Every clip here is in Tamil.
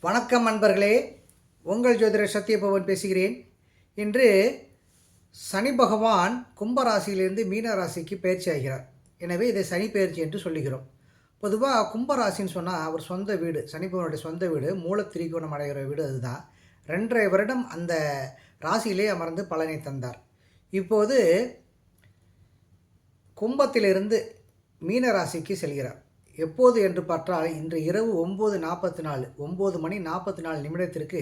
வணக்கம் நண்பர்களே, உங்கள் ஜோதிடர் சத்யபவன் பேசுகிறேன். இன்று சனி பகவான் கும்பராசியிலிருந்து மீன ராசிக்கு பயிற்சி ஆகிறார். எனவே இதை சனி பயிற்சி என்று சொல்லுகிறோம். பொதுவாக கும்பராசின்னு சொன்னால் அவர் சொந்த வீடு, சனி பகவானுடைய சொந்த வீடு, மூல திரிகோணம் அடைகிற வீடு அதுதான். 2.5 வருடம் அந்த ராசியிலே அமர்ந்து பலனை தந்தார். இப்போது கும்பத்திலிருந்து மீன ராசிக்கு செல்கிறார். எப்போது என்று பார்த்தால் இன்று இரவு 9 மணி 44 நிமிடத்திற்கு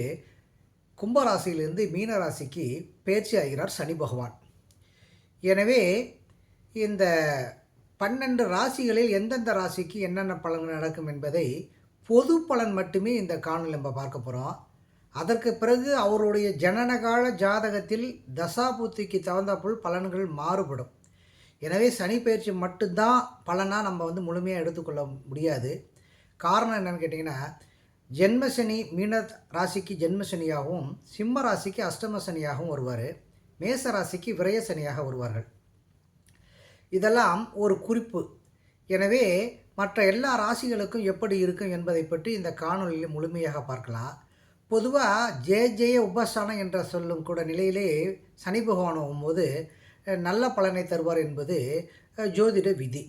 கும்பராசியிலிருந்து மீன ராசிக்கு பயிற்சி ஆகிறார் சனி பகவான். எனவே இந்த 12 ராசிகளில் எந்தெந்த ராசிக்கு என்னென்ன பலன்கள் நடக்கும் என்பதை பொது பலன் மட்டுமே இந்த காணொலியில் நம்ம பார்க்க போகிறோம். அதற்கு பிறகு அவருடைய ஜனனகால ஜாதகத்தில் தசாபுத்திக்கு தகுந்தாற்போல் பலன்கள் மாறுபடும். எனவே சனி பயிற்சி மட்டும்தான் பலனாக நம்ம முழுமையாக எடுத்துக்கொள்ள முடியாது. காரணம் என்னென்னு கேட்டிங்கன்னா, ஜென்மசனி மீன ராசிக்கு ஜென்மசனியாகவும், சிம்ம ராசிக்கு அஷ்டம சனியாகவும் வருவார், மேச ராசிக்கு விரய சனியாக வருவார்கள். இதெல்லாம் ஒரு குறிப்பு. எனவே மற்ற எல்லா ராசிகளுக்கும் எப்படி இருக்கும் என்பதை பற்றி இந்த காணொலியில் முழுமையாக பார்க்கலாம். பொதுவாக ஜெய உபஸ்தானம் என்ற சொல்லும் கூட நிலையிலே சனி பகவான் ஆகும்போது நல்ல பலனை தருவார் என்பது ஜோதிட விதி.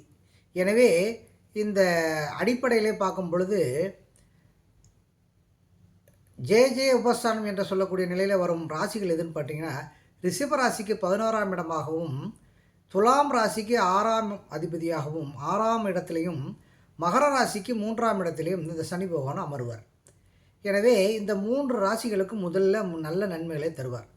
எனவே இந்த அடிப்படையிலே பார்க்கும் பொழுது ஜெய உபஸ்தானம் என்று சொல்லக்கூடிய நிலையில் வரும் ராசிகள் எதுன்னு பார்த்தீங்கன்னா, ரிஷப ராசிக்கு 11ஆம் இடமாகவும், துலாம் ராசிக்கு 6ஆம் அதிபதியாகவும், 6ஆம் இடத்திலையும், மகர ராசிக்கு 3ஆம் இடத்திலையும் இந்த சனி பகவான் அமர்வார். எனவே இந்த 3 ராசிகளுக்கு முதல்ல நல்ல நன்மைகளை தருவார்.